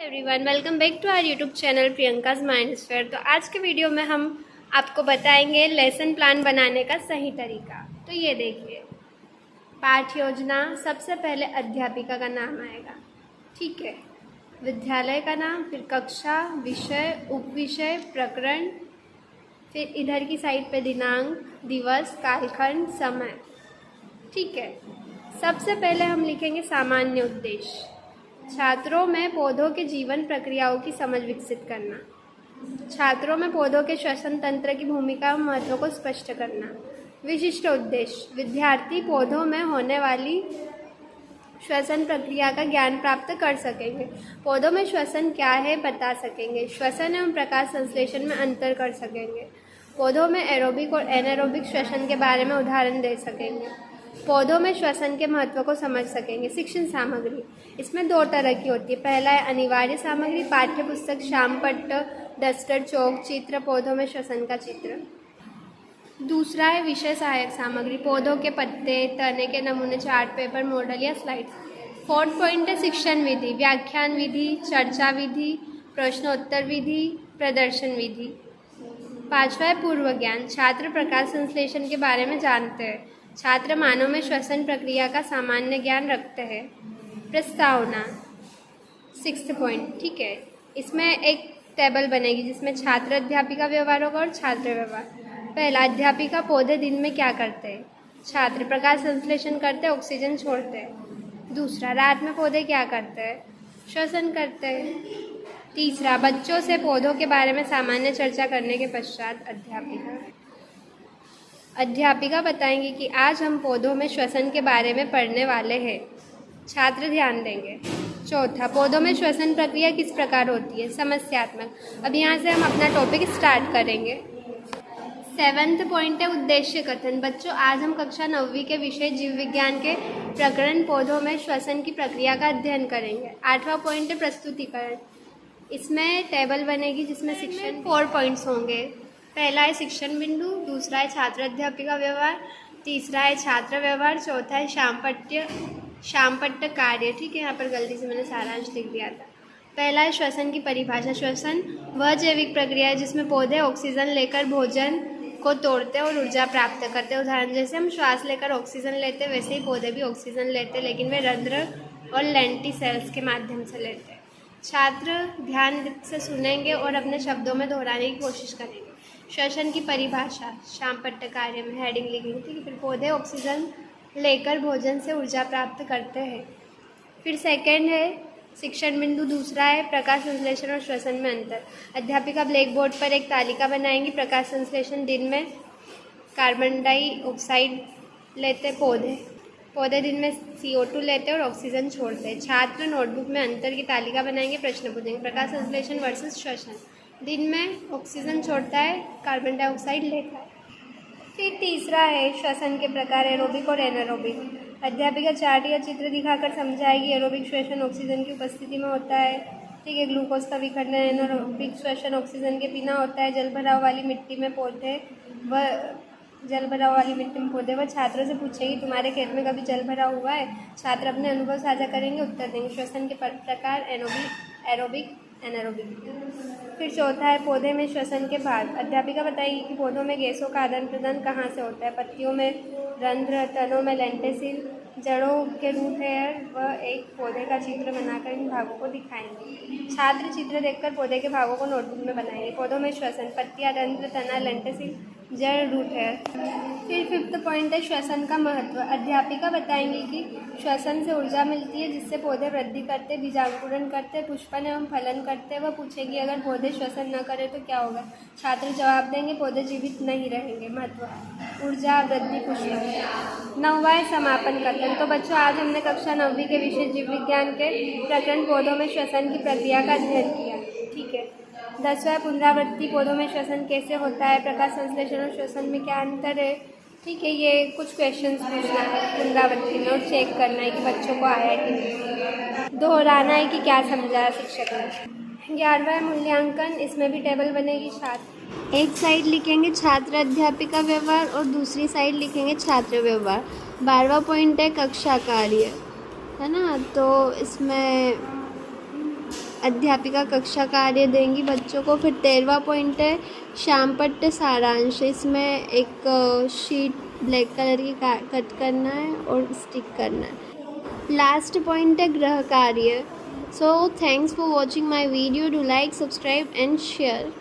Everyone, welcome back to our YouTube channel Priyanka's Mindsphere. तो आज के वीडियो में हम आपको बताएंगे लेसन प्लान बनाने का सही तरीका। तो ये देखिए, पाठ योजना, सबसे पहले अध्यापिका का नाम आएगा, ठीक है, विद्यालय का नाम, फिर कक्षा, विषय, उपविषय, प्रकरण, फिर इधर की साइड पे दिनांक, दिवस, कालखंड, समय, ठीक है। सबसे पहले हम लिखेंगे सामान्य उद्देश्य, छात्रों में पौधों के जीवन प्रक्रियाओं की समझ विकसित करना, छात्रों में पौधों के श्वसन तंत्र की भूमिका और महत्व को स्पष्ट करना। विशिष्ट उद्देश्य, विद्यार्थी पौधों में होने वाली श्वसन प्रक्रिया का ज्ञान प्राप्त कर सकेंगे, पौधों में श्वसन क्या है बता सकेंगे, श्वसन एवं प्रकाश संश्लेषण में अंतर कर सकेंगे, पौधों में एरोबिक और एनारोबिक श्वसन के बारे में उदाहरण दे सकेंगे, पौधों में श्वसन के महत्व को समझ सकेंगे। शिक्षण सामग्री, इसमें दो तरह की होती है। पहला है अनिवार्य सामग्री, पाठ्य पुस्तक, श्यामपट्ट, डस्टर, चौक, चित्र, पौधों में श्वसन का चित्र। दूसरा है विषय सहायक सामग्री, पौधों के पत्ते, तने के नमूने, चार्ट पेपर, मॉडल या स्लाइड्स। फोर्थ पॉइंट है शिक्षण विधि, व्याख्यान विधि, चर्चा विधि, प्रश्नोत्तर विधि, प्रदर्शन विधि। पांचवा है पूर्व ज्ञान, छात्र प्रकाश संश्लेषण के बारे में जानते हैं, छात्र मानव में श्वसन प्रक्रिया का सामान्य ज्ञान रखते हैं। प्रस्तावना, सिक्स्थ पॉइंट, ठीक है, इसमें एक टेबल बनेगी जिसमें छात्र अध्यापिका व्यवहार होगा और छात्र व्यवहार। पहला, अध्यापिका पौधे दिन में क्या करते हैं, छात्र प्रकाश संश्लेषण करते हैं, ऑक्सीजन छोड़ते हैं। दूसरा, रात में पौधे क्या करते हैं, श्वसन करते हैं। तीसरा, बच्चों से पौधों के बारे में सामान्य चर्चा करने के पश्चात अध्यापिका बताएंगी कि आज हम पौधों में श्वसन के बारे में पढ़ने वाले हैं, छात्र ध्यान देंगे। चौथा, पौधों में श्वसन प्रक्रिया किस प्रकार होती है, समस्यात्मक। अब यहाँ से हम अपना टॉपिक स्टार्ट करेंगे। सेवन्थ पॉइंट है उद्देश्य कथन। बच्चों, आज हम कक्षा 9वीं के विषय जीव विज्ञान के प्रकरण पौधों में श्वसन की प्रक्रिया का अध्ययन करेंगे। 8वां पॉइंट है प्रस्तुतिकरण, इसमें टेबल बनेगी जिसमें शिक्षण 4 पॉइंट्स होंगे। पहला है शिक्षण बिंदु, दूसरा है छात्र अध्यापिका व्यवहार, तीसरा है छात्र व्यवहार, चौथा है श्यामपट्ट कार्य, ठीक है, यहाँ पर गलती से मैंने सारांश लिख दिया था। पहला है श्वसन की परिभाषा, श्वसन वह जैविक प्रक्रिया है जिसमें पौधे ऑक्सीजन लेकर भोजन को तोड़ते और ऊर्जा प्राप्त करते। उदाहरण, जैसे हम श्वास लेकर ऑक्सीजन लेते वैसे ही पौधे भी ऑक्सीजन लेते, लेकिन वे रंध्र और लेंटिसेल्स के माध्यम से लेते हैं। छात्र ध्यान से सुनेंगे और अपने शब्दों में दोहराने की कोशिश करेंगे। श्वसन की परिभाषा, श्यामपट्ट कार्य में हेडिंग लिखेंगे, ठीक है। फिर पौधे ऑक्सीजन लेकर भोजन से ऊर्जा प्राप्त करते हैं। फिर सेकंड है शिक्षण बिंदु, दूसरा है प्रकाश संश्लेषण और श्वसन में अंतर। अध्यापिका ब्लैक बोर्ड पर एक तालिका बनाएंगी। प्रकाश संश्लेषण, दिन में कार्बन डाइऑक्साइड लेते पौधे दिन में CO2 लेते और ऑक्सीजन छोड़ते हैं। छात्र नोटबुक में अंतर की तालिका बनाएंगे, प्रश्न पूछेंगे। प्रकाश संश्लेषण वर्सेस श्वसन, दिन में ऑक्सीजन छोड़ता है, कार्बन डाइऑक्साइड लेता है। फिर तीसरा है श्वसन के प्रकार, एरोबिक और एनारोबिक। अध्यापिका चार्ट या चित्र दिखाकर समझाएगी। एरोबिक श्वसन ऑक्सीजन की उपस्थिति में होता है, ठीक है, ग्लूकोज का विखंडन। एनारोबिक श्वसन ऑक्सीजन के बिना होता है। जल भराव वाली मिट्टी में पौधे व छात्रों से पूछेगी तुम्हारे खेत में कभी जल भरा हुआ है। छात्र अपने अनुभव साझा करेंगे, उत्तर देंगे। श्वसन के प्रकार, एरोबिक, एनारोबिक। फिर चौथा है पौधे में श्वसन के भाग। अध्यापिका बताएगी कि पौधों में गैसों का आदान प्रदान कहाँ से होता है। पत्तियों में रंध्र, तनों में लेंटेसिल, जड़ों के रूट हेयर व एक पौधे का चित्र बनाकर इन भागों को दिखाएंगे। छात्र चित्र देखकर पौधे के भागों को नोटबुक में बनाएंगे। पौधों में श्वसन, पत्तियाँ, रंध्र, तना, लेंटेसिल, जड़, रूट हेयर। फिर फिफ्थ पॉइंट है श्वसन का महत्व। अध्यापिका बताएंगी कि श्वसन से ऊर्जा मिलती है जिससे पौधे वृद्धि करते, बीजांकुरण करते, पुष्पन एवं फलन करते। वह पूछेगी अगर पौधे श्वसन न करें तो क्या होगा। छात्र जवाब देंगे पौधे जीवित नहीं रहेंगे। महत्व, ऊर्जा, वृद्धि, पुष्पन। 9वां है समापन कथन। तो बच्चों, आज हमने कक्षा 9वीं के विषय जीव विज्ञान के प्रकरण पौधों में श्वसन की प्रक्रिया का अध्ययन किया, ठीक है। 10वां पुनरावृत्ति, पौधों में श्वसन कैसे होता है, प्रकाश संश्लेषण और श्वसन में क्या अंतर है, ठीक है। ये कुछ क्वेश्चंस पूछना है पुनरावृत्ति में और चेक करना है कि बच्चों को आया है कि नहीं, दोहराना है कि क्या समझाया शिक्षक ने। 11वां मूल्यांकन, इसमें भी टेबल बनेगी। छात्र एक साइड लिखेंगे छात्र अध्यापिका व्यवहार और दूसरी साइड लिखेंगे छात्र व्यवहार। 12वां पॉइंट है कक्षा कार्य, है ना। तो इसमें अध्यापिका कक्षा कार्य देंगी बच्चों को। फिर 13वां पॉइंट है शाम पट्ट सारांश। इसमें एक शीट ब्लैक कलर की कट करना है और स्टिक करना है। लास्ट पॉइंट है गृह कार्य। So thanks for watching my video. Do like, subscribe and share.